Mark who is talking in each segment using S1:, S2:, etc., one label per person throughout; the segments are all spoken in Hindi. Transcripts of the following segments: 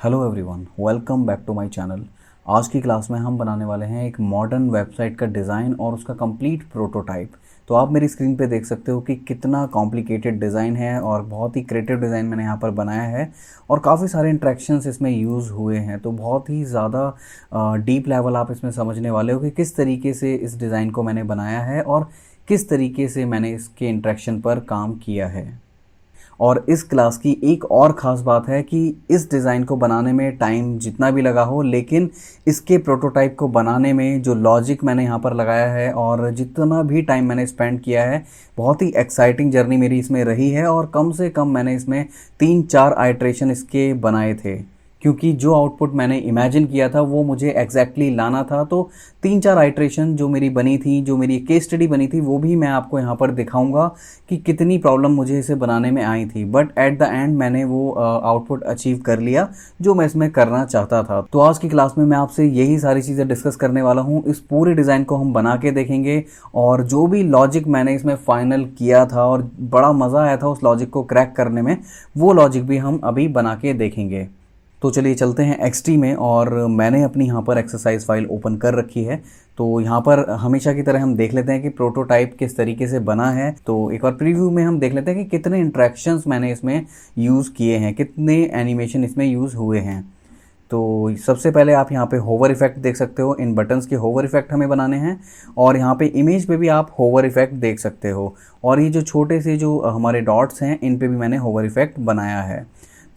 S1: Hello everyone, welcome back to my channel. आज की क्लास में हम बनाने वाले हैं एक मॉडर्न वेबसाइट का डिज़ाइन और उसका कंप्लीट प्रोटोटाइप। तो आप मेरी स्क्रीन पे देख सकते हो कि कितना कॉम्प्लिकेटेड डिज़ाइन है और बहुत ही क्रिएटिव डिज़ाइन मैंने यहाँ पर बनाया है और काफ़ी सारे इंट्रैक्शंस इसमें यूज़ हुए हैं। तो बहुत ही ज़्यादा डीप लेवल आप इसमें समझने वाले हो कि किस तरीके से इस डिज़ाइन को मैंने बनाया है और किस तरीके से मैंने इसके इंट्रैक्शन पर काम किया है। और इस क्लास की एक और ख़ास बात है कि इस डिज़ाइन को बनाने में टाइम जितना भी लगा हो, लेकिन इसके प्रोटोटाइप को बनाने में जो लॉजिक मैंने यहाँ पर लगाया है और जितना भी टाइम मैंने स्पेंड किया है, बहुत ही एक्साइटिंग जर्नी मेरी इसमें रही है। और कम से कम मैंने इसमें 3-4 आइट्रेशन इसके बनाए थे, क्योंकि जो आउटपुट मैंने इमेजिन किया था वो मुझे एग्जैक्टली लाना था। तो 3-4 आइट्रेशन जो मेरी बनी थी, जो मेरी केस स्टडी बनी थी, वो भी मैं आपको यहाँ पर दिखाऊंगा कि कितनी प्रॉब्लम मुझे इसे बनाने में आई थी। बट एट द एंड मैंने वो आउटपुट अचीव कर लिया जो मैं इसमें करना चाहता था। तो आज की क्लास में मैं आपसे यही सारी चीज़ें डिस्कस करने वाला हूँ। इस पूरे डिज़ाइन को हम बना के देखेंगे और जो भी लॉजिक मैंने इसमें फाइनल किया था और बड़ा मज़ा आया था उस लॉजिक को क्रैक करने में, वो लॉजिक भी हम अभी बना के देखेंगे। तो चलिए चलते हैं एक्सटी में और मैंने अपनी यहाँ पर एक्सरसाइज फाइल ओपन कर रखी है। तो यहाँ पर हमेशा की तरह हम देख लेते हैं कि प्रोटोटाइप किस तरीके से बना है। तो एक बार प्रीव्यू में हम देख लेते हैं कि कितने इंट्रैक्शंस मैंने इसमें यूज़ किए हैं, कितने एनिमेशन इसमें यूज़ हुए हैं। तो सबसे पहले आप यहाँ पे होवर इफेक्ट देख सकते हो। इन बटन्स के होवर इफेक्ट हमें बनाने हैं और यहाँ पे इमेज पे भी आप होवर इफेक्ट देख सकते हो। और ये जो छोटे से जो हमारे डॉट्स हैं, इन पे भी मैंने होवर इफेक्ट बनाया है।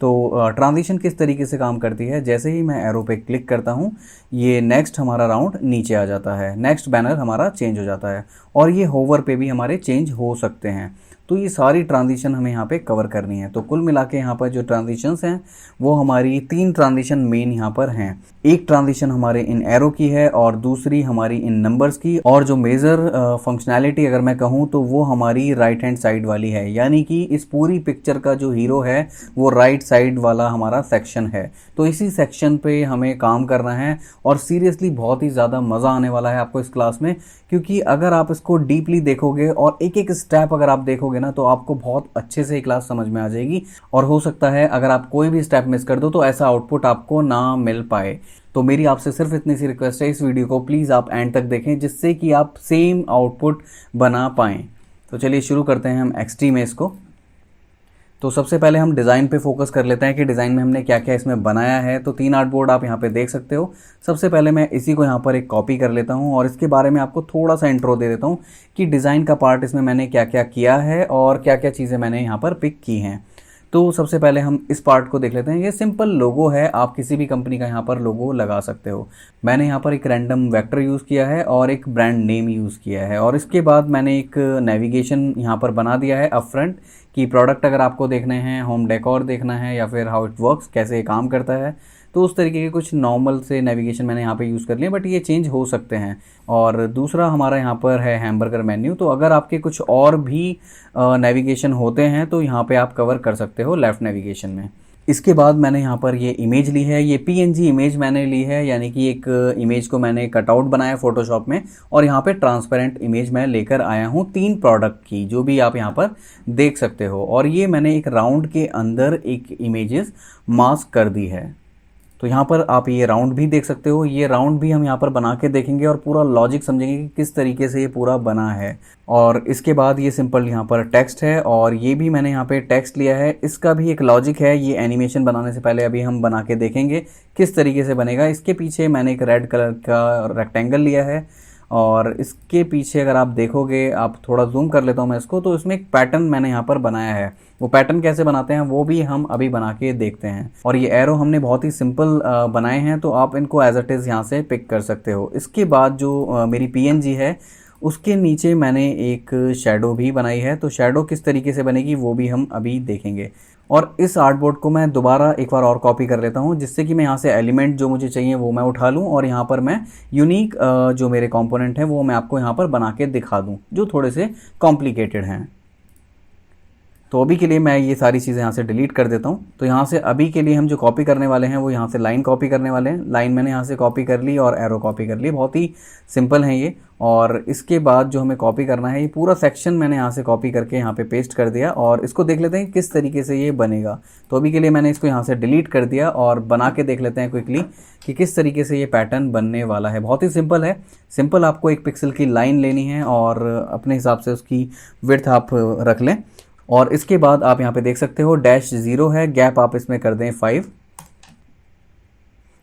S1: तो ट्रांजिशन किस तरीके से काम करती है, जैसे ही मैं एरो पे क्लिक करता हूँ, ये नेक्स्ट हमारा राउंड नीचे आ जाता है, नेक्स्ट बैनर हमारा चेंज हो जाता है और ये होवर पे भी हमारे चेंज हो सकते हैं। तो ये सारी ट्रांजिशन हमें यहाँ पे कवर करनी है। तो कुल मिला के यहाँ पर जो ट्रांजिशंस हैं वो हमारी 3 ट्रांजिशन मेन यहाँ पर हैं। एक ट्रांजिशन हमारे इन एरो की है और दूसरी हमारी इन नंबर्स की, और जो मेजर फंक्शनैलिटी अगर मैं कहूँ तो वो हमारी राइट हैंड साइड वाली है। यानी कि इस पूरी पिक्चर का जो हीरो है वो राइट साइड वाला हमारा सेक्शन है। तो इसी सेक्शन पे हमें काम करना है और सीरियसली बहुत ही ज़्यादा मज़ा आने वाला है आपको इस क्लास में, क्योंकि अगर आप इसको डीपली देखोगे और एक एक स्टेप अगर आप देखोगे ना, तो आपको बहुत अच्छे से क्लास समझ में आ जाएगी। और हो सकता है अगर आप कोई भी स्टेप मिस कर दो तो ऐसा आउटपुट आपको ना मिल पाए। तो मेरी आपसे सिर्फ इतनी सी रिक्वेस्ट है, इस वीडियो को प्लीज़ आप एंड तक देखें, जिससे कि आप सेम आउटपुट बना पाएँ। तो चलिए शुरू करते हैं हम एक्सट्रीम में इसको। तो सबसे पहले हम डिज़ाइन पे फोकस कर लेते हैं कि डिज़ाइन में हमने क्या क्या इसमें बनाया है। तो 3 आर्टबोर्ड आप यहाँ पे देख सकते हो। सबसे पहले मैं इसी को यहाँ पर एक कॉपी कर लेता हूँ और इसके बारे में आपको थोड़ा सा इंट्रो दे देता हूँ कि डिज़ाइन का पार्ट इसमें मैंने क्या क्या किया है और क्या क्या चीज़ें मैंने यहाँ पर पिक की हैं। तो सबसे पहले हम इस पार्ट को देख लेते हैं। ये सिंपल लोगो है, आप किसी भी कंपनी का यहाँ पर लोगो लगा सकते हो। मैंने यहाँ पर एक रैंडम वेक्टर यूज़ किया है और एक ब्रांड नेम यूज़ किया है। और इसके बाद मैंने एक नेविगेशन यहाँ पर बना दिया है अप फ्रंट कि प्रोडक्ट अगर आपको देखने हैं, होम डेकोर देखना है या फिर हाउ इट वर्क्स, कैसे ये काम करता है, तो उस तरीके के कुछ नॉर्मल से नेविगेशन मैंने यहाँ पे यूज़ कर लिए, बट ये चेंज हो सकते हैं। और दूसरा हमारा यहाँ पर है हैमबर्गर मेन्यू। तो अगर आपके कुछ और भी नेविगेशन होते हैं तो यहाँ पे आप कवर कर सकते हो लेफ़्ट नेविगेशन में। इसके बाद मैंने यहाँ पर ये इमेज ली है, ये पीएनजी इमेज मैंने ली है, यानी कि एक इमेज को मैंने कटआउट बनाया फोटोशॉप में और यहाँ पे ट्रांसपेरेंट इमेज मैं लेकर आया हूँ 3 प्रोडक्ट की, जो भी आप यहाँ पर देख सकते हो। और ये मैंने एक राउंड के अंदर एक इमेजेस मास्क कर दी है। तो यहाँ पर आप ये राउंड भी देख सकते हो। ये राउंड भी हम यहाँ पर बना के देखेंगे और पूरा लॉजिक समझेंगे कि किस तरीके से ये पूरा बना है। और इसके बाद ये सिंपल यहाँ पर टेक्स्ट है और ये भी मैंने यहाँ पे टेक्स्ट लिया है। इसका भी एक लॉजिक है, ये एनिमेशन बनाने से पहले अभी हम बना के देखेंगे किस तरीके से बनेगा। इसके पीछे मैंने एक रेड कलर का रेक्टेंगल लिया है और इसके पीछे अगर आप देखोगे, आप थोड़ा जूम कर लेता हूँ मैं इसको, तो इसमें एक पैटर्न मैंने यहाँ पर बनाया है। वो पैटर्न कैसे बनाते हैं वो भी हम अभी बना के देखते हैं। और ये एरो हमने बहुत ही सिंपल बनाए हैं, तो आप इनको एज इट इज़ यहाँ से पिक कर सकते हो। इसके बाद जो मेरी पीएनजी है उसके नीचे मैंने एक शैडो भी बनाई है। तो शैडो किस तरीके से बनेगी वो भी हम अभी देखेंगे। और इस आर्टबोर्ड को मैं दोबारा एक बार और कॉपी कर लेता हूँ, जिससे कि मैं यहाँ से एलिमेंट जो मुझे चाहिए वो मैं उठा लूँ और यहाँ पर मैं यूनिक जो मेरे कंपोनेंट हैं वो मैं आपको यहाँ पर बना के दिखा दूँ, जो थोड़े से कॉम्प्लिकेटेड हैं। तो अभी के लिए मैं ये सारी चीज़ें यहाँ से डिलीट कर देता हूँ। तो यहाँ से अभी के लिए हम जो कॉपी करने वाले हैं वो यहाँ से लाइन कॉपी करने वाले हैं। लाइन मैंने यहाँ से कॉपी कर ली और एरो कॉपी कर ली, बहुत ही सिंपल है ये। और इसके बाद जो हमें कॉपी करना है, ये पूरा सेक्शन मैंने यहाँ से कॉपी करके यहाँ पे पेस्ट कर दिया और इसको देख लेते हैं किस तरीके से ये बनेगा। तो अभी के लिए मैंने इसको यहाँ से डिलीट कर दिया और बना के देख लेते हैं क्विकली कि किस तरीके से ये पैटर्न बनने वाला है। बहुत ही सिंपल है। सिंपल आपको 1 पिक्सल की लाइन लेनी है और अपने हिसाब से उसकी विड्थ आप रख लें। और इसके बाद आप यहाँ पे देख सकते हो -0 है, गैप आप इसमें कर दें 5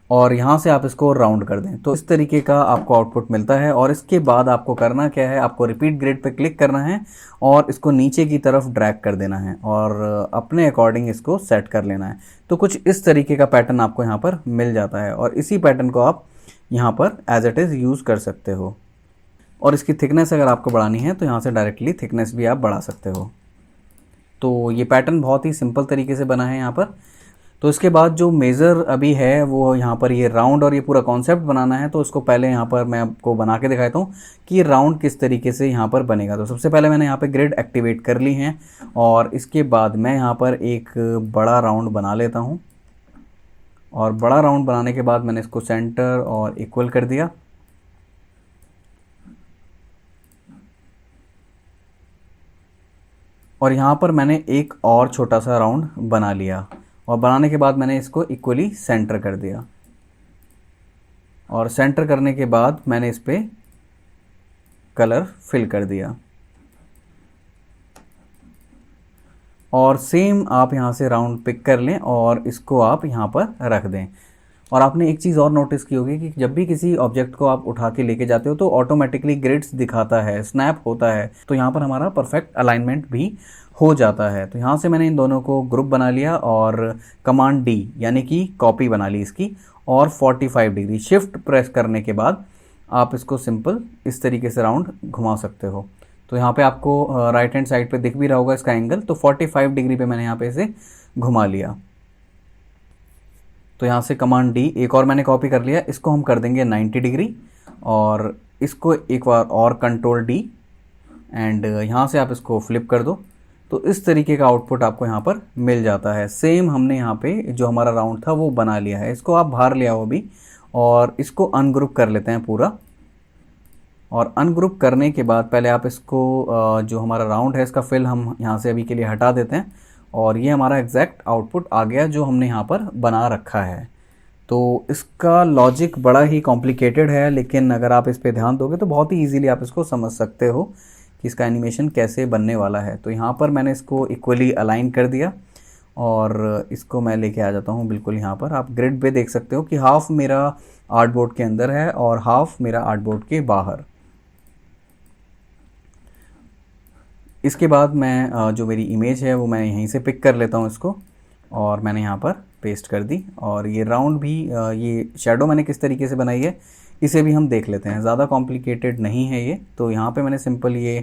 S1: और यहाँ से आप इसको राउंड कर दें। तो इस तरीके का आपको आउटपुट मिलता है। और इसके बाद आपको करना क्या है, आपको रिपीट ग्रिड पे क्लिक करना है और इसको नीचे की तरफ ड्रैग कर देना है और अपने अकॉर्डिंग इसको सेट कर लेना है। तो कुछ इस तरीके का पैटर्न आपको यहाँ पर मिल जाता है और इसी पैटर्न को आप यहाँ पर एज इट इज़ यूज़ कर सकते हो। और इसकी थिकनेस अगर आपको बढ़ानी है तो यहाँ से डायरेक्टली थिकनेस भी आप बढ़ा सकते हो। तो ये पैटर्न बहुत ही सिंपल तरीके से बना है यहाँ पर। तो इसके बाद जो मेज़र अभी है वो यहाँ पर ये राउंड और ये पूरा कॉन्सेप्ट बनाना है। तो इसको पहले यहाँ पर मैं आपको बना के दिखाता हूँ कि राउंड किस तरीके से यहाँ पर बनेगा। तो सबसे पहले मैंने यहाँ पे ग्रिड एक्टिवेट कर ली है और इसके बाद मैं यहाँ पर एक बड़ा राउंड बना लेता हूँ। और बड़ा राउंड बनाने के बाद मैंने इसको सेंटर और इक्वल कर दिया। और यहाँ पर मैंने एक और छोटा सा राउंड बना लिया और बनाने के बाद मैंने इसको इक्वली सेंटर कर दिया। और सेंटर करने के बाद मैंने इस पर कलर फिल कर दिया। और सेम आप यहाँ से राउंड पिक कर लें और इसको आप यहाँ पर रख दें। और आपने एक चीज़ और नोटिस की होगी कि जब भी किसी ऑब्जेक्ट को आप उठा के लेके जाते हो तो ऑटोमेटिकली ग्रिड्स दिखाता है, स्नैप होता है। तो यहाँ पर हमारा परफेक्ट अलाइनमेंट भी हो जाता है। तो यहाँ से मैंने इन दोनों को ग्रुप बना लिया और कमांड D यानी कि कॉपी बना ली इसकी और 45 डिग्री शिफ्ट प्रेस करने के बाद आप इसको सिंपल इस तरीके से राउंड घुमा सकते हो। तो यहाँ पे आपको राइट हैंड साइड पे दिख भी रहा होगा इसका एंगल। तो 45 डिग्री पे मैंने यहाँ पे इसे घुमा लिया। तो यहाँ से कमांड D एक और मैंने कॉपी कर लिया, इसको हम कर देंगे 90 डिग्री और इसको एक बार और कंट्रोल D एंड यहाँ से आप इसको फ्लिप कर दो। तो इस तरीके का आउटपुट आपको यहाँ पर मिल जाता है। सेम हमने यहाँ पे जो हमारा राउंड था वो बना लिया है। इसको आप बाहर ले आओ अभी और इसको अनग्रुप कर लेते हैं पूरा। और अनग्रुप करने के बाद पहले आप इसको जो हमारा राउंड है इसका फिल हम यहाँ से अभी के लिए हटा देते हैं और ये हमारा एग्जैक्ट आउटपुट आ गया जो हमने यहाँ पर बना रखा है। तो इसका लॉजिक बड़ा ही कॉम्प्लिकेटेड है, लेकिन अगर आप इस पर ध्यान दोगे तो बहुत ही ईजिली आप इसको समझ सकते हो कि इसका एनिमेशन कैसे बनने वाला है। तो यहाँ पर मैंने इसको इक्वली अलाइन कर दिया और इसको मैं लेके आ जाता हूँ बिल्कुल यहाँ पर। आप ग्रिड पे देख सकते हो कि हाफ मेरा आर्टबोर्ड के अंदर है और हाफ मेरा आर्टबोर्ड के बाहर। इसके बाद मैं जो मेरी इमेज है वो मैं यहीं से पिक कर लेता हूँ इसको और मैंने यहाँ पर पेस्ट कर दी। और ये राउंड भी ये शैडो मैंने किस तरीके से बनाई है इसे भी हम देख लेते हैं। ज़्यादा कॉम्प्लिकेटेड नहीं है ये। तो यहाँ पे मैंने सिंपल ये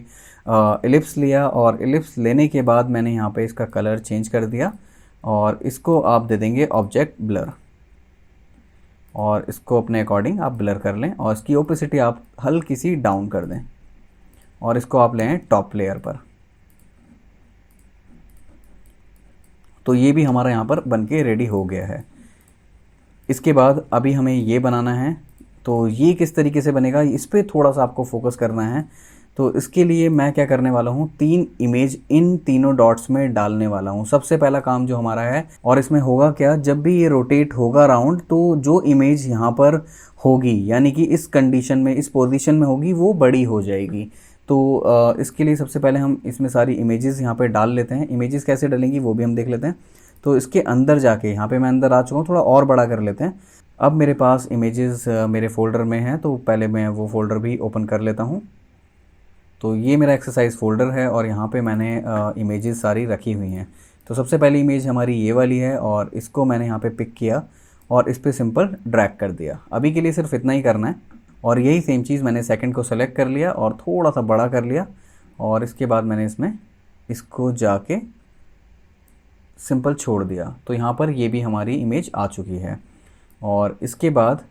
S1: एलिप्स लिया और एलिप्स लेने के बाद मैंने यहाँ पे इसका कलर चेंज कर दिया और इसको आप दे देंगे ऑब्जेक्ट ब्लर और इसको अपने अकॉर्डिंग आप ब्लर कर लें और इसकी ओपेसिटी आप हल्की सी डाउन कर दें और इसको आप लें टॉप लेयर पर। तो ये भी हमारा यहाँ पर बनके रेडी हो गया है। इसके बाद अभी हमें ये बनाना है। तो ये किस तरीके से बनेगा इस पर थोड़ा सा आपको फोकस करना है। तो इसके लिए मैं क्या करने वाला हूँ, 3 इमेज इन तीनों डॉट्स में डालने वाला हूँ। सबसे पहला काम जो हमारा है, और इसमें होगा क्या, जब भी ये रोटेट होगा राउंड तो जो इमेज यहाँ पर होगी यानी कि इस कंडीशन में इस पोजीशन में होगी वो बड़ी हो जाएगी। तो इसके लिए सबसे पहले हम इसमें सारी इमेजेस यहाँ पे डाल लेते हैं। इमेजेस कैसे डलेंगी वो भी हम देख लेते हैं। तो इसके अंदर जाके यहाँ पे मैं अंदर आ चुका हूँ, थोड़ा और बड़ा कर लेते हैं। अब मेरे पास इमेजेस मेरे फोल्डर में हैं तो पहले मैं वो फोल्डर भी ओपन कर लेता हूँ। तो ये मेरा एक्सरसाइज फोल्डर है और यहाँ पे मैंने इमेजेस सारी रखी हुई हैं। तो सबसे पहली इमेज हमारी ये वाली है और इसको मैंने यहाँ पे पिक किया और इस पर सिंपल ड्रैग कर दिया। अभी के लिए सिर्फ इतना ही करना है। और यही सेम चीज़ मैंने सेकंड को सेलेक्ट कर लिया और थोड़ा सा बड़ा कर लिया और इसके बाद मैंने इसमें इसको जाके सिंपल छोड़ दिया। तो यहाँ पर ये भी हमारी इमेज आ चुकी है। और इसके बाद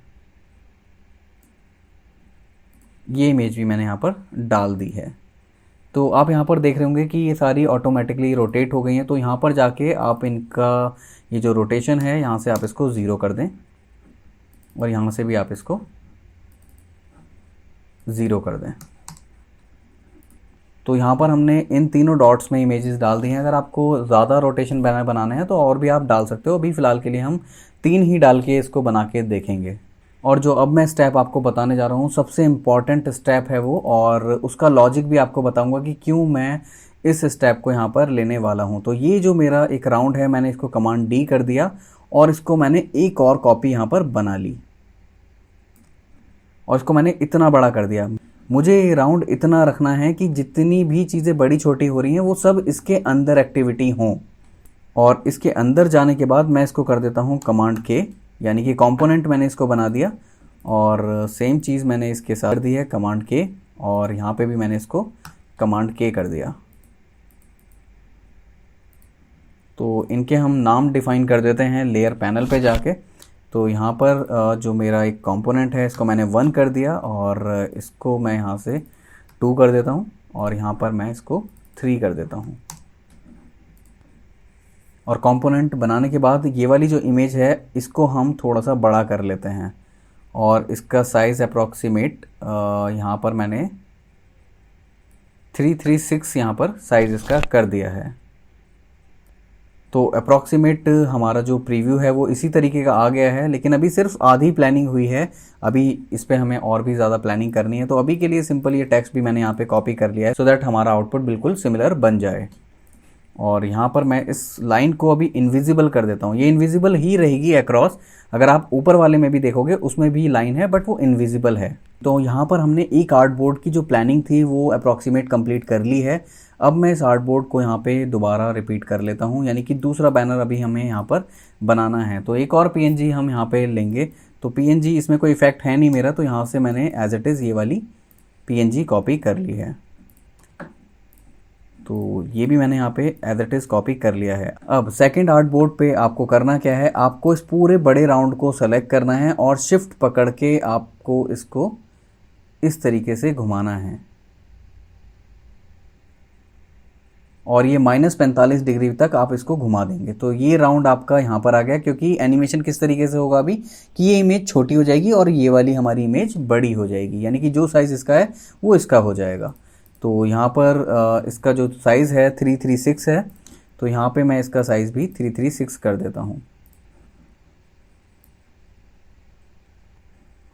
S1: ये इमेज भी मैंने यहाँ पर डाल दी है। तो आप यहाँ पर देख रहे होंगे कि ये सारी ऑटोमेटिकली रोटेट हो गई हैं। तो यहाँ पर जाके आप इनका ये जो रोटेशन है यहाँ से आप इसको 0 कर दें और यहाँ से भी आप इसको 0 कर दें। तो यहाँ पर हमने इन तीनों डॉट्स में इमेजेस डाल दी हैं। अगर आपको ज़्यादा रोटेशन बैनर बनाने हैं तो और भी आप डाल सकते हो। अभी फ़िलहाल के लिए हम 3 ही डाल के इसको बना के देखेंगे। और जो अब मैं स्टेप आपको बताने जा रहा हूँ सबसे इम्पॉर्टेंट स्टेप है वो, और उसका लॉजिक भी आपको बताऊँगा कि क्यों मैं इस स्टेप को यहाँ पर लेने वाला हूँ। तो ये जो मेरा एक राउंड है मैंने इसको कमांड D कर दिया और इसको मैंने एक और कॉपी यहाँ पर बना ली और इसको मैंने इतना बड़ा कर दिया। मुझे ये राउंड इतना रखना है कि जितनी भी चीज़ें बड़ी छोटी हो रही हैं वो सब इसके अंदर एक्टिविटी हों। और इसके अंदर जाने के बाद मैं इसको कर देता हूँ कमांड K, यानी कि कंपोनेंट मैंने इसको बना दिया और सेम चीज़ मैंने इसके साथ दी है कमांड K, और यहाँ पे भी मैंने इसको कमांड K कर दिया। तो इनके हम नाम डिफ़ाइन कर देते हैं लेयर पैनल पे जाके। तो यहाँ पर जो मेरा एक कंपोनेंट है इसको मैंने 1 कर दिया और इसको मैं यहाँ से 2 कर देता हूँ और यहाँ पर मैं इसको 3 कर देता हूँ। और कंपोनेंट बनाने के बाद ये वाली जो इमेज है इसको हम थोड़ा सा बड़ा कर लेते हैं और इसका साइज़ अप्रॉक्सीमेट यहाँ पर मैंने 336 यहाँ पर साइज़ इसका कर दिया है। तो अप्रॉक्सीमेट हमारा जो प्रीव्यू है वो इसी तरीके का आ गया है, लेकिन अभी सिर्फ आधी प्लानिंग हुई है। अभी इस पे हमें और भी ज़्यादा प्लानिंग करनी है। तो अभी के लिए सिंपल ये टेक्स्ट भी मैंने यहाँ पे कॉपी कर लिया है सो दैट हमारा आउटपुट बिल्कुल सिमिलर बन जाए। और यहाँ पर मैं इस लाइन को अभी इनविजिबल कर देता हूँ। ये इनविजिबल ही रहेगी अक्रॉस। अगर आप ऊपर वाले में भी देखोगे उसमें भी लाइन है बट वो इनविजिबल है। तो यहाँ पर हमने एक आर्टबोर्ड की जो प्लानिंग थी वो अप्रॉक्सीमेट कंप्लीट कर ली है। अब मैं इस आर्टबोर्ड को यहाँ पे दोबारा रिपीट कर लेता हूँ, यानी कि दूसरा बैनर अभी हमें यहाँ पर बनाना है। तो एक और पीएनजी हम यहाँ पे लेंगे। तो पीएनजी इसमें कोई इफेक्ट है नहीं मेरा, तो यहाँ से मैंने एज इट इज़ ये वाली पीएनजी कॉपी कर ली है। तो ये भी मैंने यहाँ पे एज इट इज़ कॉपी कर लिया है। अब सेकंड आर्टबोर्ड पे आपको करना क्या है, आपको इस पूरे बड़े राउंड को सेलेक्ट करना है और शिफ्ट पकड़ के आपको इसको इस तरीके से घुमाना है और ये -45 डिग्री तक आप इसको घुमा देंगे। तो ये राउंड आपका यहाँ पर आ गया, क्योंकि एनिमेशन किस तरीके से होगा अभी कि ये इमेज छोटी हो जाएगी और ये वाली हमारी इमेज बड़ी हो जाएगी, यानी कि जो साइज़ इसका है वो इसका हो जाएगा। तो यहाँ पर इसका जो साइज़ है 336 है, तो यहाँ पे मैं इसका साइज़ भी 336 कर देता हूँ।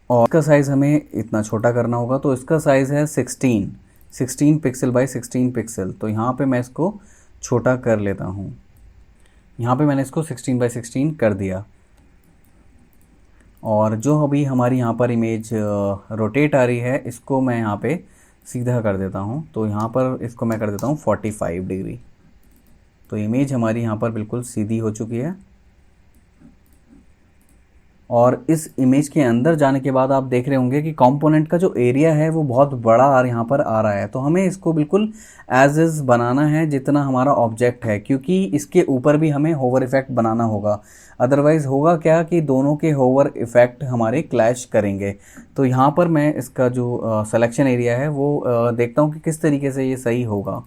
S1: और इसका साइज़ हमें इतना छोटा करना होगा, तो इसका साइज़ है 16 पिक्सल बाय 16 पिक्सल। तो यहाँ पे मैं इसको छोटा कर लेता हूँ। यहाँ पे मैंने इसको 16 बाय 16 कर दिया। और जो अभी हमारी यहाँ पर इमेज रोटेट आ रही है इसको मैं यहाँ पे सीधा कर देता हूँ। तो यहाँ पर इसको मैं कर देता हूँ 45 डिग्री। तो इमेज हमारी यहाँ पर बिल्कुल सीधी हो चुकी है। और इस इमेज के अंदर जाने के बाद आप देख रहे होंगे कि कंपोनेंट का जो एरिया है वो बहुत बड़ा यहाँ पर आ रहा है। तो हमें इसको बिल्कुल एज इज़ बनाना है जितना हमारा ऑब्जेक्ट है, क्योंकि इसके ऊपर भी हमें होवर इफ़ेक्ट बनाना होगा। अदरवाइज़ होगा क्या कि दोनों के होवर इफ़ेक्ट हमारे क्लैश करेंगे। तो यहाँ पर मैं इसका जो सिलेक्शन एरिया है वो देखता हूँ कि किस तरीके से ये सही होगा।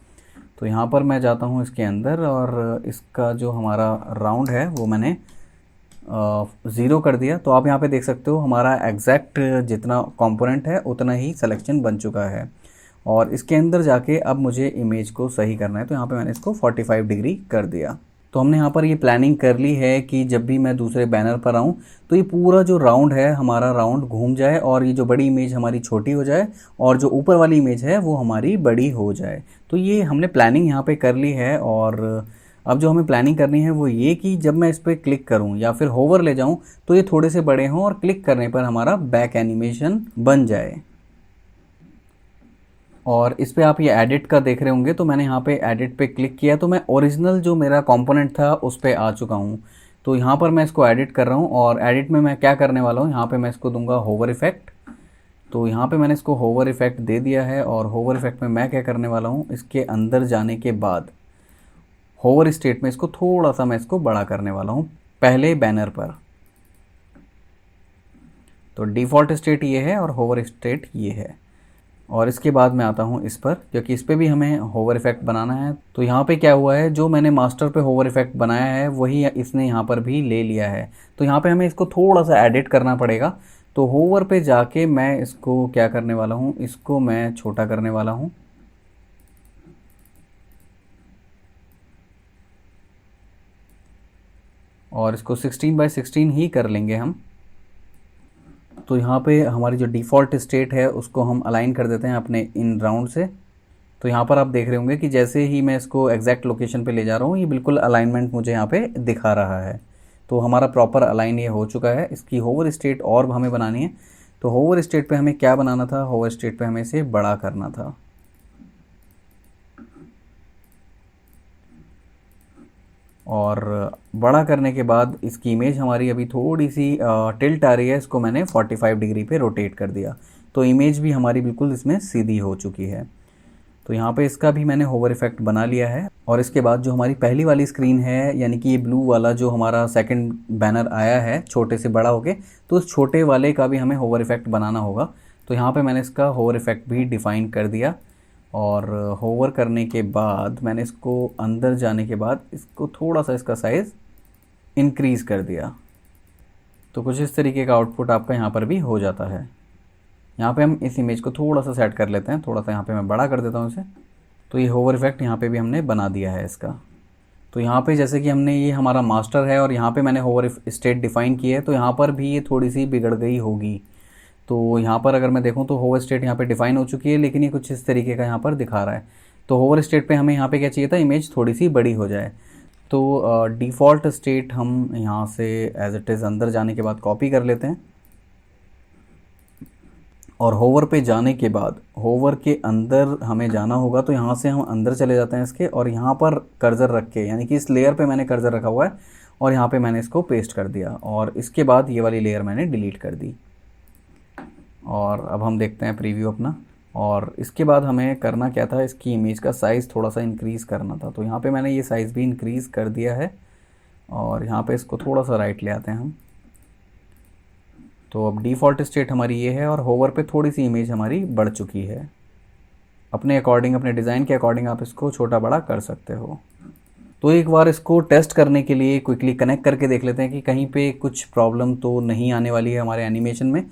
S1: तो यहाँ पर मैं जाता हूँ इसके अंदर और इसका जो हमारा राउंड है वो मैंने 0 कर दिया। तो आप यहाँ पे देख सकते हो हमारा एग्जैक्ट जितना कंपोनेंट है उतना ही सिलेक्शन बन चुका है। और इसके अंदर जाके अब मुझे इमेज को सही करना है, तो यहाँ पे मैंने इसको 45 डिग्री कर दिया। तो हमने यहाँ पर ये प्लानिंग कर ली है कि जब भी मैं दूसरे बैनर पर आऊँ तो ये पूरा जो राउंड है हमारा राउंड घूम जाए और ये जो बड़ी इमेज हमारी छोटी हो जाए और जो ऊपर वाली इमेज है वो हमारी बड़ी हो जाए। तो ये हमने प्लानिंग यहाँ पे कर ली है। और अब जो हमें प्लानिंग करनी है वो ये कि जब मैं इस पर क्लिक करूं या फिर होवर ले जाऊं तो ये थोड़े से बड़े हों और क्लिक करने पर हमारा बैक एनिमेशन बन जाए। और इस पे आप ये एडिट का देख रहे होंगे, तो मैंने यहाँ पे एडिट पे क्लिक किया तो मैं ओरिजिनल जो मेरा कंपोनेंट था उस पे आ चुका हूँ। तो यहाँ पर मैं इसको एडिट कर रहा हूँ और एडिट में मैं क्या करने वाला हूँ, यहाँ पे मैं इसको दूंगा होवर इफ़ेक्ट। तो यहाँ पे मैंने इसको होवर इफ़ेक्ट दे दिया है और होवर इफ़ेक्ट में मैं क्या करने वाला हूँ, इसके अंदर जाने के बाद होवर स्टेट में इसको थोड़ा सा मैं इसको बड़ा करने वाला हूँ पहले बैनर पर। तो डिफ़ॉल्ट स्टेट ये है और होवर स्टेट ये है। और इसके बाद मैं आता हूँ इस पर, क्योंकि इस पर भी हमें होवर इफेक्ट बनाना है। तो यहाँ पे क्या हुआ है, जो मैंने मास्टर पे होवर इफेक्ट बनाया है वही इसने यहाँ पर भी ले लिया है। तो यहाँ पे हमें इसको थोड़ा सा एडिट करना पड़ेगा। तो होवर पे जाके मैं इसको क्या करने वाला हूँ, इसको मैं छोटा करने वाला हूँ। और इसको 16x16 ही कर लेंगे हम। तो यहाँ पे हमारी जो डिफ़ॉल्ट स्टेट है उसको हम अलाइन कर देते हैं अपने इन राउंड से। तो यहाँ पर आप देख रहे होंगे कि जैसे ही मैं इसको एग्जैक्ट लोकेशन पे ले जा रहा हूँ, ये बिल्कुल अलाइनमेंट मुझे यहाँ पे दिखा रहा है। तो हमारा प्रॉपर अलाइन ये हो चुका है। इसकी होवर स्टेट और हमें बनानी है। तो होवर स्टेट पे हमें क्या बनाना था, होवर स्टेट पे हमें इसे बड़ा करना था। और बड़ा करने के बाद इसकी इमेज हमारी अभी थोड़ी सी टिल्ट आ रही है, इसको मैंने 45 डिग्री पे रोटेट कर दिया। तो इमेज भी हमारी बिल्कुल इसमें सीधी हो चुकी है। तो यहाँ पे इसका भी मैंने होवर इफेक्ट बना लिया है। और इसके बाद जो हमारी पहली वाली स्क्रीन है, यानी कि ये ब्लू वाला जो हमारा सेकंड बैनर आया है छोटे से बड़ा होके, तो उस छोटे वाले का भी हमें होवर इफेक्ट बनाना होगा। तो यहाँ पे मैंने इसका होवर इफेक्ट भी डिफ़ाइन कर दिया। और होवर करने के बाद मैंने इसको अंदर जाने के बाद इसको थोड़ा सा इसका साइज़ इंक्रीज़ कर दिया। तो कुछ इस तरीके का आउटपुट आपका यहाँ पर भी हो जाता है। यहाँ पे हम इस इमेज को थोड़ा सा सेट कर लेते हैं, थोड़ा सा यहाँ पे मैं बड़ा कर देता हूँ इसे। तो ये होवर इफेक्ट यहाँ पे भी हमने बना दिया है इसका। तो यहाँ पे जैसे कि हमने, ये हमारा मास्टर है और यहाँ पे मैंने होवर स्टेट डिफ़ाइन की है, तो यहाँ पर भी ये थोड़ी सी बिगड़ गई होगी। तो यहाँ पर अगर मैं देखूँ तो होवर स्टेट यहाँ पे डिफ़ाइन हो चुकी है, लेकिन ये कुछ इस तरीके का यहाँ पर दिखा रहा है। तो होवर स्टेट पे हमें यहाँ पे क्या चाहिए था, इमेज थोड़ी सी बड़ी हो जाए। तो डिफ़ॉल्ट स्टेट हम यहाँ से एज इट इज़ अंदर जाने के बाद कॉपी कर लेते हैं। और होवर पे जाने के बाद होवर के अंदर हमें जाना होगा। तो यहाँ से हम अंदर चले जाते हैं इसके, और यहाँ पर कर्सर रख के, यानी कि इस लेयर पे मैंने कर्सर रखा हुआ है और यहाँ पे मैंने इसको पेस्ट कर दिया। और इसके बाद ये वाली लेयर मैंने डिलीट कर दी। और अब हम देखते हैं प्रीव्यू अपना। और इसके बाद हमें करना क्या था, इसकी इमेज का साइज़ थोड़ा सा इंक्रीज़ करना था। तो यहाँ पे मैंने ये साइज़ भी इंक्रीज़ कर दिया है। और यहाँ पे इसको थोड़ा सा राइट ले आते हैं हम। तो अब डिफ़ॉल्ट स्टेट हमारी ये है, और होवर पे थोड़ी सी इमेज हमारी बढ़ चुकी है। अपने अकॉर्डिंग, अपने डिज़ाइन के अकॉर्डिंग आप इसको छोटा बड़ा कर सकते हो। तो एक बार इसको टेस्ट करने के लिए क्विकली कनेक्ट करके देख लेते हैं कि कहीं पे कुछ प्रॉब्लम तो नहीं आने वाली है हमारे एनिमेशन में।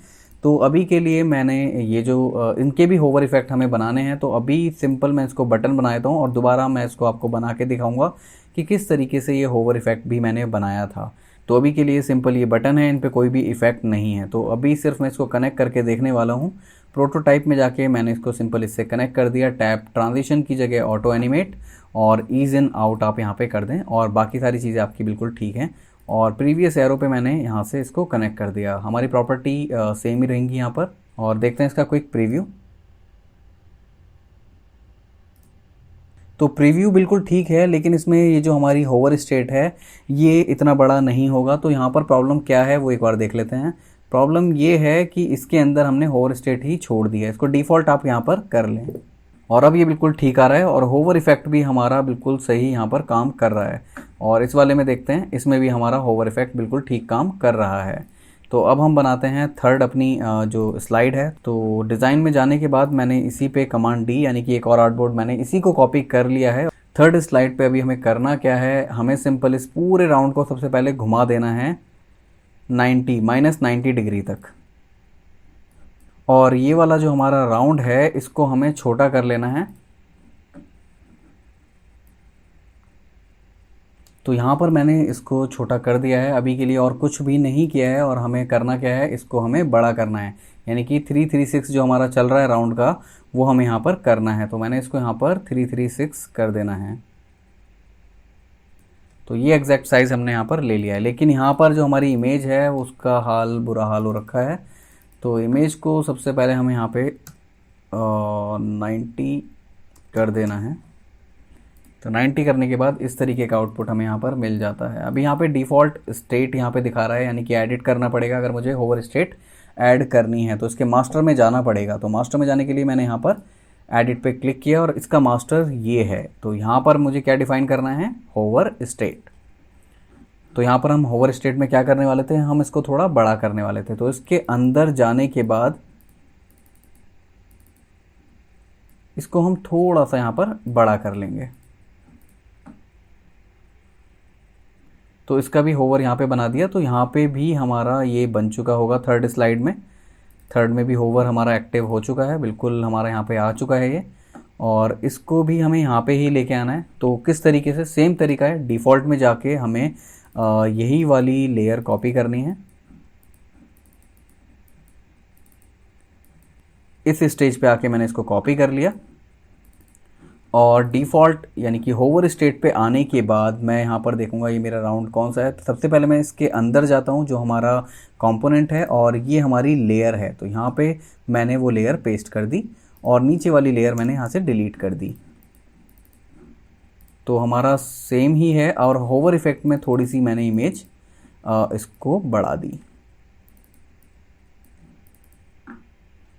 S1: तो अभी के लिए मैंने ये जो इनके भी होवर इफेक्ट हमें बनाने हैं, तो अभी सिंपल मैं इसको बटन बना देता हूँ और दोबारा मैं इसको आपको बना के दिखाऊंगा कि किस तरीके से ये होवर इफेक्ट भी मैंने बनाया था। तो अभी के लिए सिंपल ये बटन है, इन पे कोई भी इफेक्ट नहीं है। तो अभी सिर्फ मैं इसको कनेक्ट करके देखने वाला हूँ। प्रोटोटाइप में जाके मैंने इसको सिंपल इससे कनेक्ट कर दिया। टैप ट्रांजिशन की जगह ऑटो एनिमेट और ईज इन आउट आप यहाँ पे कर दें, और बाकी सारी चीज़ें आपकी बिल्कुल ठीक हैं। और प्रीवियस एरो पे मैंने यहाँ से इसको कनेक्ट कर दिया। हमारी प्रॉपर्टी सेम ही रहेंगी यहाँ पर। और देखते हैं इसका क्विक प्रीव्यू। तो प्रीव्यू बिल्कुल ठीक है, लेकिन इसमें ये जो हमारी होवर स्टेट है ये इतना बड़ा नहीं होगा। तो यहाँ पर प्रॉब्लम क्या है वो एक बार देख लेते हैं। प्रॉब्लम ये है कि इसके अंदर हमने होवर स्टेट ही छोड़ दिया है। इसको डिफ़ॉल्ट आप यहाँ पर कर लें, और अब ये बिल्कुल ठीक आ रहा है और होवर इफेक्ट भी हमारा बिल्कुल सही यहाँ पर काम कर रहा है। और इस वाले में देखते हैं, इसमें भी हमारा होवर इफेक्ट बिल्कुल ठीक काम कर रहा है। तो अब हम बनाते हैं थर्ड अपनी जो स्लाइड है। तो डिज़ाइन में जाने के बाद मैंने इसी पे कमांड डी, यानी कि एक और आर्टबोर्ड मैंने इसी को कॉपी कर लिया है। थर्ड स्लाइड पे अभी हमें करना क्या है, हमें सिंपल इस पूरे राउंड को सबसे पहले घुमा देना है 90 डिग्री तक। और ये वाला जो हमारा राउंड है इसको हमें छोटा कर लेना है। तो यहाँ पर मैंने इसको छोटा कर दिया है अभी के लिए, और कुछ भी नहीं किया है। और हमें करना क्या है, इसको हमें बड़ा करना है, यानी कि 336 जो हमारा चल रहा है राउंड का वो हमें यहाँ पर करना है। तो मैंने इसको यहाँ पर 336 कर देना है। तो ये एग्जैक्ट साइज़ हमने यहाँ पर ले लिया है। लेकिन यहाँ पर जो हमारी इमेज है उसका हाल बुरा हाल हो रखा है। तो इमेज को सबसे पहले हमें यहाँ पे 90 कर देना है। तो 90 करने के बाद इस तरीके का आउटपुट हमें यहाँ पर मिल जाता है। अभी यहाँ पे डिफ़ॉल्ट स्टेट यहाँ पे दिखा रहा है, यानी कि एडिट करना पड़ेगा। अगर मुझे होवर स्टेट ऐड करनी है तो इसके मास्टर में जाना पड़ेगा। तो मास्टर में जाने के लिए मैंने यहाँ पर एडिट पे क्लिक किया और इसका मास्टर ये है। तो यहाँ पर मुझे क्या डिफ़ाइन करना है, होवर स्टेट। तो यहाँ पर हम होवर स्टेट में क्या करने वाले थे, हम इसको थोड़ा बड़ा करने वाले थे। तो इसके अंदर जाने के बाद इसको हम थोड़ा सा यहाँ पर बड़ा कर लेंगे। तो इसका भी होवर यहाँ पे बना दिया। तो यहाँ पे भी हमारा ये बन चुका होगा थर्ड स्लाइड में। थर्ड में भी होवर हमारा एक्टिव हो चुका है, बिल्कुल हमारा यहाँ पे आ चुका है ये। और इसको भी हमें यहाँ पे ही लेके आना है। तो किस तरीके से, सेम तरीका है, डिफ़ॉल्ट में जाके हमें यही वाली लेयर कॉपी करनी है। इस स्टेज पे आके मैंने इसको कॉपी कर लिया और डिफ़ॉल्ट यानी कि होवर स्टेट पे आने के बाद मैं यहाँ पर देखूँगा ये मेरा राउंड कौन सा है। तो सबसे पहले मैं इसके अंदर जाता हूँ जो हमारा कंपोनेंट है और ये हमारी लेयर है। तो यहाँ पे मैंने वो लेयर पेस्ट कर दी और नीचे वाली लेयर मैंने यहाँ से डिलीट कर दी। तो हमारा सेम ही है और होवर इफेक्ट में थोड़ी सी मैंने इमेज इसको बढ़ा दी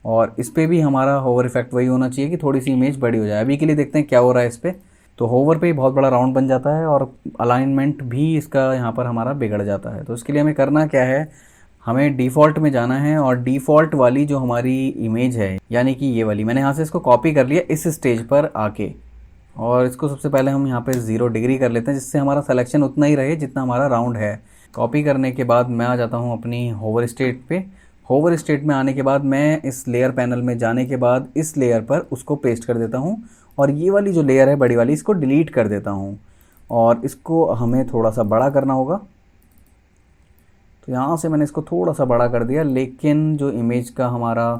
S1: और इस पे भी हमारा होवर इफेक्ट वही होना चाहिए कि थोड़ी सी इमेज बड़ी हो जाए। अभी के लिए देखते हैं क्या हो रहा है इस पे। तो होवर पे बहुत बड़ा राउंड बन जाता है और अलाइनमेंट भी इसका यहाँ पर हमारा बिगड़ जाता है। तो इसके लिए हमें करना क्या है, हमें डिफ़ॉल्ट में जाना है और डिफ़ॉल्ट वाली जो हमारी इमेज है यानी कि ये वाली, मैंने यहाँ से इसको कॉपी कर लिया इस स्टेज पर आके। और इसको सबसे पहले हम यहाँ पे 0 डिग्री कर लेते हैं जिससे हमारा सिलेक्शन उतना ही रहे जितना हमारा राउंड है। कॉपी करने के बाद मैं आ जाता हूँ अपनी होवर स्टेट पे। होवर स्टेट में आने के बाद मैं इस लेयर पैनल में जाने के बाद इस लेयर पर उसको पेस्ट कर देता हूँ और ये वाली जो लेयर है बड़ी वाली, इसको डिलीट कर देता हूँ और इसको हमें थोड़ा सा बड़ा करना होगा। तो यहाँ से मैंने इसको थोड़ा सा बड़ा कर दिया, लेकिन जो इमेज का हमारा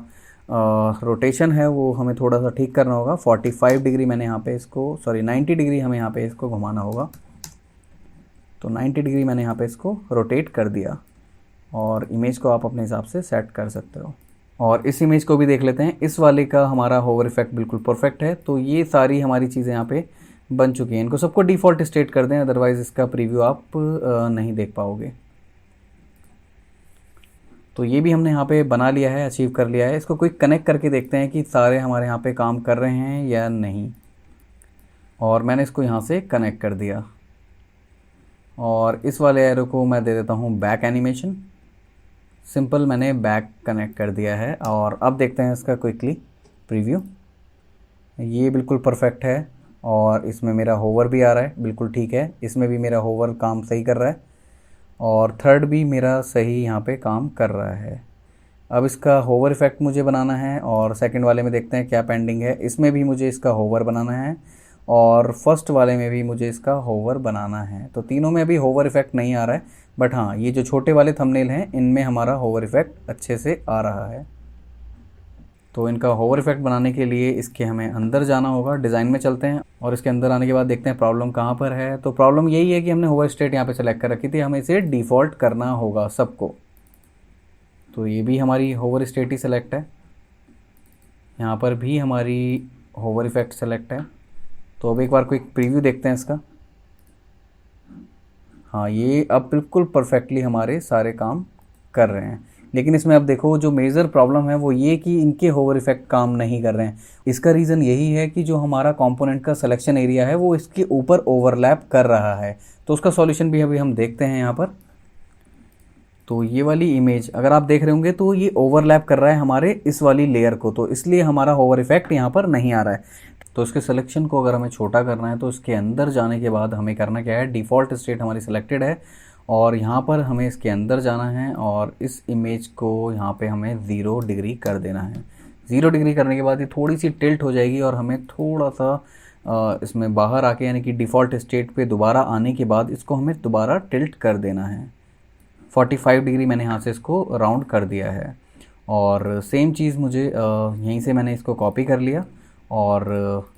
S1: रोटेशन है वो हमें थोड़ा सा ठीक करना होगा। 45 डिग्री मैंने यहाँ पे इसको, सॉरी 90 डिग्री हमें यहाँ पे इसको घुमाना होगा। तो 90 डिग्री मैंने यहाँ पे इसको रोटेट कर दिया और इमेज को आप अपने हिसाब से सेट कर सकते हो। और इस इमेज को भी देख लेते हैं। इस वाले का हमारा होवर इफेक्ट बिल्कुल परफेक्ट है। तो ये सारी हमारी चीज़ें यहाँ पे बन चुकी हैं। इनको सबको डिफ़ॉल्ट स्टेट कर दें, अदरवाइज़ इसका प्रीव्यू आप नहीं देख पाओगे। तो ये भी हमने यहाँ पे बना लिया है, अचीव कर लिया है। इसको कोई कनेक्ट करके देखते हैं कि सारे हमारे यहाँ पे काम कर रहे हैं या नहीं। और मैंने इसको यहाँ से कनेक्ट कर दिया और इस वाले एरो को मैं दे देता हूँ बैक एनिमेशन। सिंपल मैंने बैक कनेक्ट कर दिया है और अब देखते हैं इसका क्विकली प्रीव्यू। ये बिल्कुल परफेक्ट है और इसमें मेरा होवर भी आ रहा है, बिल्कुल ठीक है। इसमें भी मेरा होवर काम सही कर रहा है और थर्ड भी मेरा सही यहाँ पे काम कर रहा है। अब इसका होवर इफेक्ट मुझे बनाना है और सेकंड वाले में देखते हैं क्या पेंडिंग है। इसमें भी मुझे इसका होवर बनाना है और फर्स्ट वाले में भी मुझे इसका होवर बनाना है। तो तीनों में अभी होवर इफेक्ट नहीं आ रहा है, बट हाँ ये जो छोटे वाले थंबनेल हैं इनमें हमारा होवर इफेक्ट अच्छे से आ रहा है। तो इनका होवर इफेक्ट बनाने के लिए इसके हमें अंदर जाना होगा। डिज़ाइन में चलते हैं और इसके अंदर आने के बाद देखते हैं प्रॉब्लम कहाँ पर है। तो प्रॉब्लम यही है कि हमने होवर स्टेट यहाँ पे सेलेक्ट कर रखी थी, हमें इसे डिफ़ॉल्ट करना होगा सबको। तो ये भी हमारी होवर स्टेट ही सेलेक्ट है, यहाँ पर भी हमारी होवर इफेक्ट सेलेक्ट है। तो अब एक बार क्विक प्रीव्यू देखते हैं इसका। हाँ ये अब बिल्कुल परफेक्टली हमारे सारे काम कर रहे हैं। लेकिन इसमें अब देखो जो मेजर प्रॉब्लम है वो ये कि इनके होवर इफेक्ट काम नहीं कर रहे हैं। इसका रीज़न यही है कि जो हमारा कंपोनेंट का सिलेक्शन एरिया है वो इसके ऊपर ओवरलैप कर रहा है। तो उसका सॉल्यूशन भी अभी हम देखते हैं यहाँ पर। तो ये वाली इमेज अगर आप देख रहे होंगे तो ये ओवरलैप कर रहा है हमारे इस वाली लेयर को, तो इसलिए हमारा होवर इफेक्ट यहाँ पर नहीं आ रहा है। तो इसके सिलेक्शन को अगर हमें छोटा करना है तो इसके अंदर जाने के बाद हमें करना क्या है, डिफ़ॉल्ट स्टेट हमारी सिलेक्टेड है और यहाँ पर हमें इसके अंदर जाना है और इस इमेज को यहाँ पे हमें 0 डिग्री कर देना है। 0 डिग्री करने के बाद ये थोड़ी सी टिल्ट हो जाएगी और हमें थोड़ा सा इसमें बाहर आके यानी कि डिफ़ॉल्ट स्टेट पे दोबारा आने के बाद इसको हमें दोबारा टिल्ट कर देना है। 45 डिग्री मैंने यहाँ से इसको राउंड कर दिया है और सेम चीज़ मुझे यहीं से मैंने इसको कॉपी कर लिया और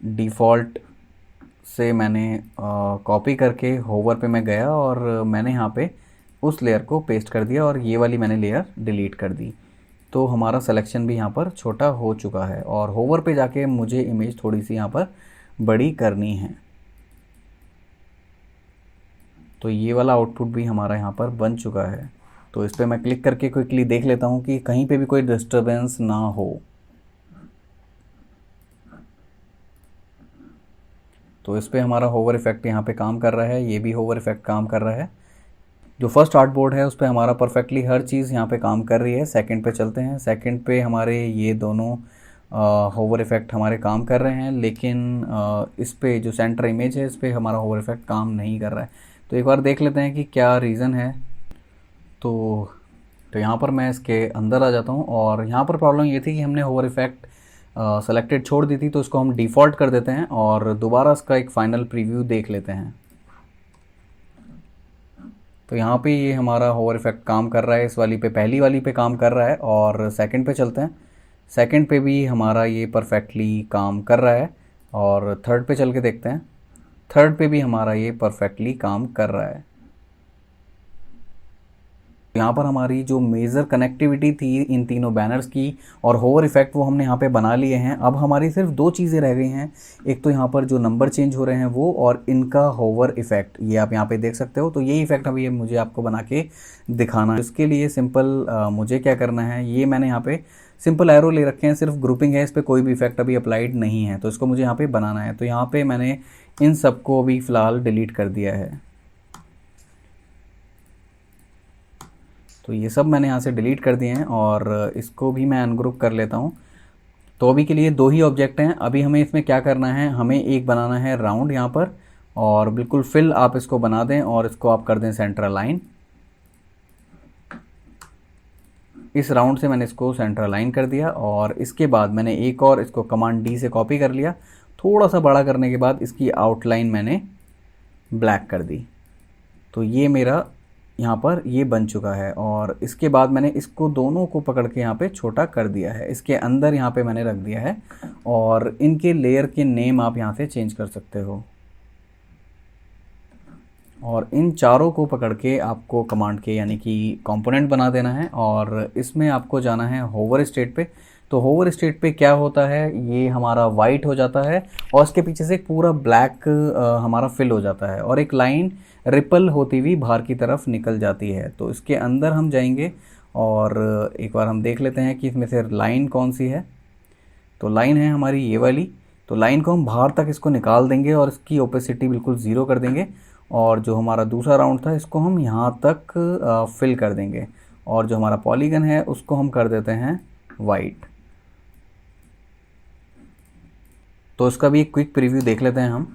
S1: डिफ़ॉल्ट से मैंने कॉपी करके होवर पे मैं गया और मैंने यहाँ पे उस लेयर को पेस्ट कर दिया और ये वाली मैंने लेयर डिलीट कर दी। तो हमारा सिलेक्शन भी यहाँ पर छोटा हो चुका है और होवर पे जाके मुझे इमेज थोड़ी सी यहाँ पर बड़ी करनी है। तो ये वाला आउटपुट भी हमारा यहाँ पर बन चुका है। तो इस पर मैं क्लिक करके क्विकली देख लेता हूँ कि कहीं पे भी कोई डिस्टर्बेंस ना हो। तो इस पर हमारा होवर इफेक्ट यहाँ पे काम कर रहा है, ये भी होवर इफेक्ट काम कर रहा है। जो फर्स्ट आर्ट बोर्ड है उस पर हमारा परफेक्टली हर चीज़ यहाँ पे काम कर रही है। सेकंड पे चलते हैं। सेकंड पे हमारे ये दोनों होवर इफ़ेक्ट हमारे काम कर रहे हैं, लेकिन इस पे जो सेंटर इमेज है इस पे हमारा होवर इफ़ेक्ट काम नहीं कर रहा है। तो एक बार देख लेते हैं कि क्या रीज़न है। तो यहाँ पर मैं इसके अंदर आ जाता हूँ और यहाँ पर प्रॉब्लम ये थी कि हमने होवर इफ़ेक्ट सेलेक्टेड छोड़ दी थी, तो इसको हम डिफ़ॉल्ट कर देते हैं और दोबारा इसका एक फ़ाइनल प्रीव्यू देख लेते हैं। तो यहाँ पे ये हमारा होवर इफ़ेक्ट काम कर रहा है, इस वाली पे, पहली वाली पे काम कर रहा है। और सेकंड पे चलते हैं, सेकंड पे भी हमारा ये परफेक्टली काम कर रहा है। और थर्ड पे चल के देखते हैं, थर्ड पे भी हमारा ये परफेक्टली काम कर रहा है। यहाँ पर हमारी जो मेजर कनेक्टिविटी थी इन तीनों बैनर्स की और होवर इफ़ेक्ट वो हमने यहाँ पे बना लिए हैं। अब हमारी सिर्फ दो चीज़ें रह गई हैं, एक तो यहाँ पर जो नंबर चेंज हो रहे हैं वो, और इनका होवर इफ़ेक्ट, ये आप यहाँ पे देख सकते हो। तो यही इफ़ेक्ट अभी मुझे आपको बना के दिखाना है। इसके लिए सिंपल मुझे क्या करना है, ये मैंने यहाँ पे सिंपल एरो ले रखे हैं, सिर्फ ग्रुपिंग है, इस पर कोई भी इफेक्ट अभी अप्लाइड नहीं है। तो इसको मुझे यहाँ पे बनाना है। तो यहाँ पे मैंने इन सबको अभी फ़िलहाल डिलीट कर दिया है। तो ये सब मैंने यहाँ से डिलीट कर दिए हैं और इसको भी मैं अनग्रुप कर लेता हूँ। तो अभी के लिए दो ही ऑब्जेक्ट हैं। अभी हमें इसमें क्या करना है, हमें एक बनाना है राउंड यहाँ पर, और बिल्कुल फिल आप इसको बना दें और इसको आप कर दें सेंटर अलाइन। इस राउंड से मैंने इसको सेंटर अलाइन कर दिया और इसके बाद मैंने एक और इसको कमांड डी से कॉपी कर लिया। थोड़ा सा बड़ा करने के बाद इसकी आउटलाइन मैंने ब्लैक कर दी। तो ये मेरा यहाँ पर ये बन चुका है। और इसके बाद मैंने इसको दोनों को पकड़ के यहाँ पे छोटा कर दिया है, इसके अंदर यहाँ पे मैंने रख दिया है। और इनके लेयर के नेम आप यहाँ से चेंज कर सकते हो। और इन चारों को पकड़ के आपको कमांड के यानी कि कंपोनेंट बना देना है। और इसमें आपको जाना है होवर स्टेट पे। तो होवर स्टेट पे क्या होता है, ये हमारा वाइट हो जाता है और इसके पीछे से पूरा ब्लैक हमारा फिल हो जाता है और एक लाइन रिपल होती हुई बाहर की तरफ निकल जाती है। तो इसके अंदर हम जाएंगे और एक बार हम देख लेते हैं कि इसमें से लाइन कौन सी है। तो लाइन है हमारी ये वाली। तो लाइन को हम बाहर तक इसको निकाल देंगे और इसकी ओपेसिटी बिल्कुल ज़ीरो कर देंगे। और जो हमारा दूसरा राउंड था इसको हम यहाँ तक फिल कर देंगे और जो हमारा पॉलीगन है उसको हम कर देते हैं वाइट। तो इसका भी एक क्विक प्रीव्यू देख लेते हैं हम।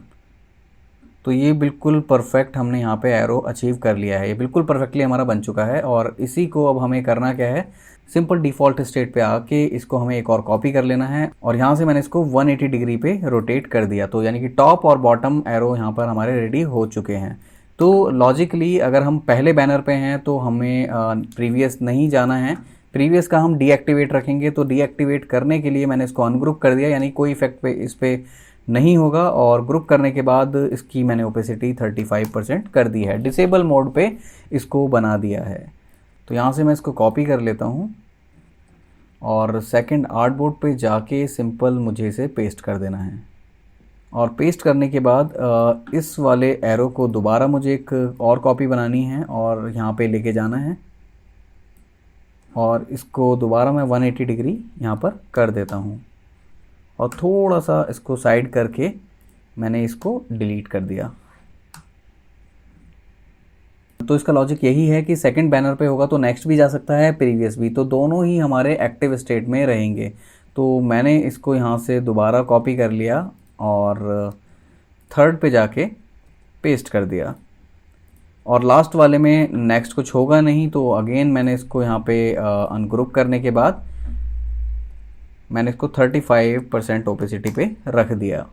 S1: तो ये बिल्कुल परफेक्ट हमने यहाँ पे एरो अचीव कर लिया है, ये बिल्कुल परफेक्टली हमारा बन चुका है। और इसी को अब हमें करना क्या है, सिंपल डिफ़ॉल्ट स्टेट पे आके इसको हमें एक और कॉपी कर लेना है और यहाँ से मैंने इसको 180 डिग्री पे रोटेट कर दिया। तो यानी कि टॉप और बॉटम एरो यहाँ पर हमारे रेडी हो चुके हैं। तो लॉजिकली अगर हम पहले बैनर पे हैं तो हमें प्रीवियस नहीं जाना है, प्रीवियस का हम डीएक्टिवेट रखेंगे। तो डीएक्टिवेट करने के लिए मैंने इसको अनग्रुप कर दिया, यानी कोई इफेक्ट पे इस पर नहीं होगा। और ग्रुप करने के बाद इसकी मैंने ओपेसिटी 35% कर दी है, डिसेबल मोड पे इसको बना दिया है। तो यहाँ से मैं इसको कॉपी कर लेता हूँ और सेकंड आर्टबोर्ड पे जाके सिंपल मुझे इसे पेस्ट कर देना है। और पेस्ट करने के बाद इस वाले एरो को दोबारा मुझे एक और कॉपी बनानी है और यहाँ पे लेके जाना है और इसको दोबारा मैं 180 डिग्री यहाँ पर कर देता हूँ और थोड़ा सा इसको साइड करके मैंने इसको डिलीट कर दिया। तो इसका लॉजिक यही है कि सेकंड बैनर पे होगा तो नेक्स्ट भी जा सकता है, प्रीवियस भी, तो दोनों ही हमारे एक्टिव स्टेट में रहेंगे। तो मैंने इसको यहाँ से दोबारा कॉपी कर लिया और थर्ड पे जाके पेस्ट कर दिया और लास्ट वाले में नेक्स्ट कुछ होगा नहीं। तो अगेन मैंने इसको यहाँ पे अनग्रुप करने के बाद मैंने इसको 35% ओपेसिटी पे रख दिया।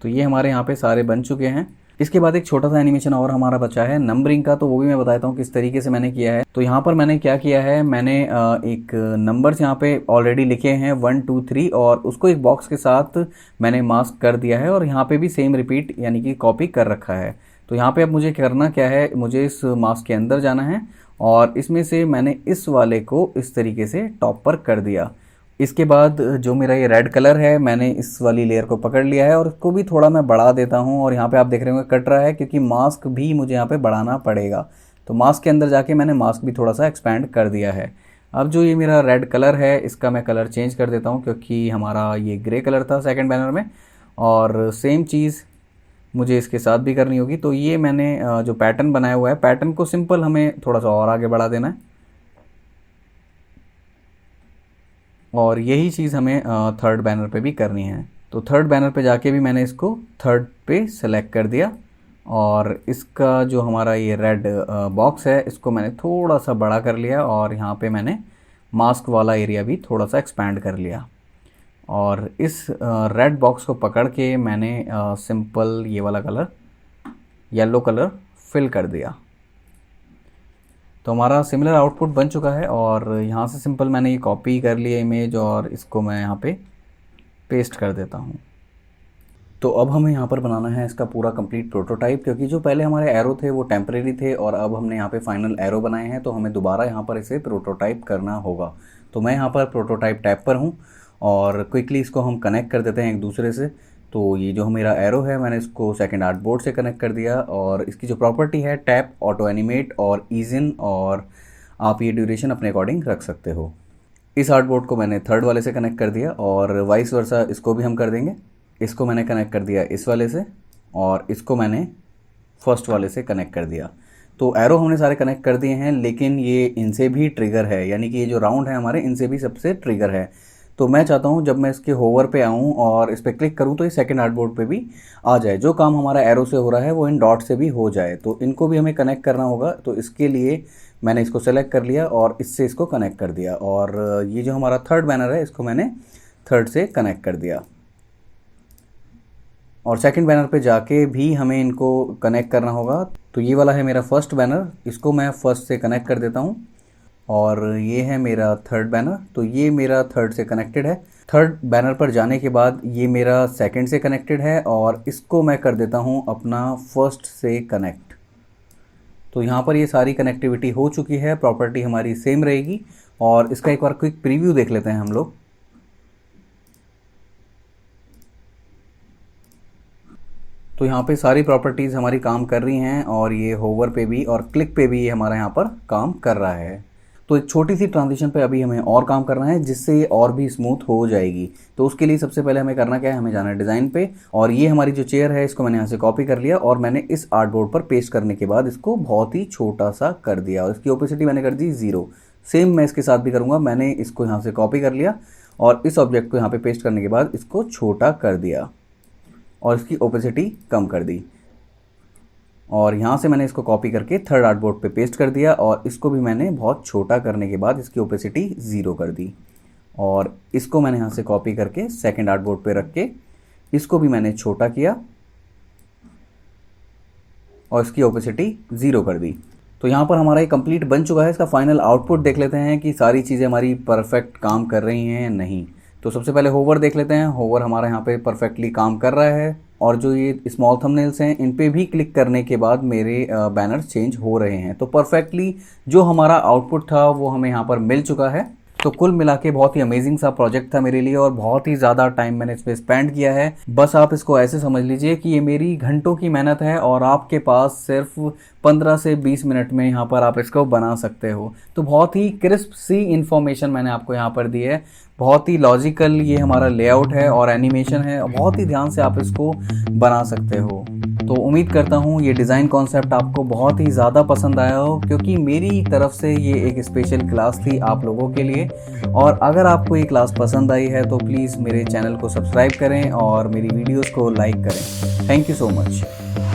S1: तो ये हमारे यहाँ पे सारे बन चुके हैं। इसके बाद एक छोटा सा एनिमेशन और हमारा बचा है नंबरिंग का, तो वो भी मैं बताता हूँ किस तरीके से मैंने किया है। तो यहाँ पर मैंने क्या किया है, मैंने एक नंबर्स यहाँ पे ऑलरेडी लिखे हैं 1 2 3 और उसको एक बॉक्स के साथ मैंने मास्क कर दिया है और यहाँ पे भी सेम रिपीट यानी कि कॉपी कर रखा है। तो यहाँ पे अब मुझे करना क्या है, मुझे इस मास्क के अंदर जाना है और इसमें से मैंने इस वाले को इस तरीके से टॉप पर कर दिया। इसके बाद जो मेरा ये रेड कलर है मैंने इस वाली लेयर को पकड़ लिया है और इसको भी थोड़ा मैं बढ़ा देता हूँ और यहाँ पे आप देख रहे होंगे कट रहा है क्योंकि मास्क भी मुझे यहाँ पे बढ़ाना पड़ेगा। तो मास्क के अंदर जाके मैंने मास्क भी थोड़ा सा एक्सपैंड कर दिया है। अब जो ये मेरा रेड कलर है इसका मैं कलर चेंज कर देता हूँ क्योंकि हमारा ये ग्रे कलर था सेकेंड बैनर में और सेम चीज़ मुझे इसके साथ भी करनी होगी। तो ये मैंने जो पैटर्न बनाया हुआ है, पैटर्न को सिंपल हमें थोड़ा सा और आगे बढ़ा देना है और यही चीज़ हमें थर्ड बैनर पे भी करनी है। तो थर्ड बैनर पे जाके भी मैंने इसको थर्ड पे सेलेक्ट कर दिया और इसका जो हमारा ये रेड बॉक्स है इसको मैंने थोड़ा सा बड़ा कर लिया और यहाँ पे मैंने मास्क वाला एरिया भी थोड़ा सा एक्सपैंड कर लिया और इस रेड बॉक्स को पकड़ के मैंने सिंपल ये वाला कलर येलो कलर फिल कर दिया। तो हमारा सिमिलर आउटपुट बन चुका है और यहाँ से सिंपल मैंने ये कॉपी कर लिया इमेज और इसको मैं यहाँ पे पेस्ट कर देता हूँ। तो अब हमें यहाँ पर बनाना है इसका पूरा कंप्लीट प्रोटोटाइप, क्योंकि जो पहले हमारे एरो थे वो टेम्परेरी थे और अब हमने यहाँ पे फाइनल एरो बनाए हैं, तो हमें दोबारा यहाँ पर इसे प्रोटोटाइप करना होगा। तो मैं यहाँ पर प्रोटोटाइप टैब पर हूँ और क्विकली इसको हम कनेक्ट कर देते हैं एक दूसरे से। तो ये जो मेरा एरो है मैंने इसको सेकंड आर्टबोर्ड से कनेक्ट कर दिया और इसकी जो प्रॉपर्टी है टैप, ऑटो एनिमेट और ईज इन, और आप ये ड्यूरेशन अपने अकॉर्डिंग रख सकते हो। इस आर्टबोर्ड को मैंने थर्ड वाले से कनेक्ट कर दिया और वाइस वर्सा इसको भी हम कर देंगे। इसको मैंने कनेक्ट कर दिया इस वाले से और इसको मैंने फर्स्ट वाले से कनेक्ट कर दिया। तो एरो हमने सारे कनेक्ट कर दिए हैं, लेकिन ये इनसे भी ट्रिगर है, यानी कि ये जो राउंड है हमारे इनसे भी सबसे ट्रिगर है। तो मैं चाहता हूँ जब मैं इसके होवर पे आऊँ और इस पर क्लिक करूँ तो ये सेकंड आर्टबोर्ड पे भी आ जाए। जो काम हमारा एरो से हो रहा है वो इन डॉट से भी हो जाए, तो इनको भी हमें कनेक्ट करना होगा। तो इसके लिए मैंने इसको सेलेक्ट कर लिया और इससे इसको कनेक्ट कर दिया और ये जो हमारा थर्ड बैनर है इसको मैंने थर्ड से कनेक्ट कर दिया और सेकंड बैनर पे जाके भी हमें इनको कनेक्ट करना होगा। तो ये वाला है मेरा फर्स्ट बैनर, इसको मैं फर्स्ट से कनेक्ट कर देता हूँ और ये है मेरा थर्ड बैनर, तो ये मेरा थर्ड से कनेक्टेड है। थर्ड बैनर पर जाने के बाद ये मेरा सेकंड से कनेक्टेड है और इसको मैं कर देता हूँ अपना फर्स्ट से कनेक्ट। तो यहाँ पर ये सारी कनेक्टिविटी हो चुकी है, प्रॉपर्टी हमारी सेम रहेगी और इसका एक बार क्विक प्रीव्यू देख लेते हैं हम लोग। तो यहाँ पे सारी प्रॉपर्टीज़ हमारी काम कर रही हैं और ये होवर पे भी और क्लिक पे भी ये हमारा यहाँ पर काम कर रहा है। तो एक छोटी सी ट्रांजिशन पे अभी हमें और काम करना है जिससे ये और भी स्मूथ हो जाएगी। तो उसके लिए सबसे पहले हमें करना क्या है, हमें जाना है डिज़ाइन पे और ये हमारी जो चेयर है इसको मैंने यहाँ से कॉपी कर लिया और मैंने इस आर्टबोर्ड पर पेस्ट करने के बाद इसको बहुत ही छोटा सा कर दिया और इसकी ओपेसिटी मैंने कर दी 0। सेम मैं इसके साथ भी करूँगा। मैंने इसको यहाँ से कॉपी कर लिया और इस ऑब्जेक्ट को यहाँ पे पेस्ट करने के बाद इसको छोटा कर दिया और इसकी ओपेसिटी कम कर दी और यहाँ से मैंने इसको कॉपी करके थर्ड आर्टबोर्ड पे पेस्ट कर दिया और इसको भी मैंने बहुत छोटा करने के बाद इसकी ओपेसिटी 0 कर दी और इसको मैंने यहाँ से कॉपी करके सेकंड आर्टबोर्ड पे रख के इसको भी मैंने छोटा किया और इसकी ओपेसिटी 0 कर दी। तो यहाँ पर हमारा ये कंप्लीट बन चुका है। इसका फाइनल आउटपुट देख लेते हैं कि सारी चीज़ें हमारी परफेक्ट काम कर रही हैं या नहीं। तो सबसे पहले होवर देख लेते हैं। होवर हमारा यहाँ पे परफेक्टली काम कर रहा है और जो ये स्मॉल थंबनेल्स हैं इन पे भी क्लिक करने के बाद मेरे बैनर चेंज हो रहे हैं। तो परफेक्टली जो हमारा आउटपुट था वो हमें यहाँ पर मिल चुका है। तो कुल मिला के बहुत ही अमेजिंग सा प्रोजेक्ट था मेरे लिए और बहुत ही ज़्यादा टाइम मैंने इस पर स्पेंड किया है। बस आप इसको ऐसे समझ लीजिए कि ये मेरी घंटों की मेहनत है और आपके पास सिर्फ 15 से 20 मिनट में यहाँ पर आप इसको बना सकते हो। तो बहुत ही क्रिस्प सी इन्फॉर्मेशन मैंने आपको यहाँ पर दी है। बहुत ही लॉजिकल ये हमारा लेआउट है और एनिमेशन है, बहुत ही ध्यान से आप इसको बना सकते हो। तो उम्मीद करता हूँ ये डिज़ाइन कॉन्सेप्ट आपको बहुत ही ज़्यादा पसंद आया हो, क्योंकि मेरी तरफ से ये एक स्पेशल क्लास थी आप लोगों के लिए। और अगर आपको ये क्लास पसंद आई है तो प्लीज़ मेरे चैनल को सब्सक्राइब करें और मेरी वीडियोस को लाइक करें। Thank you so much.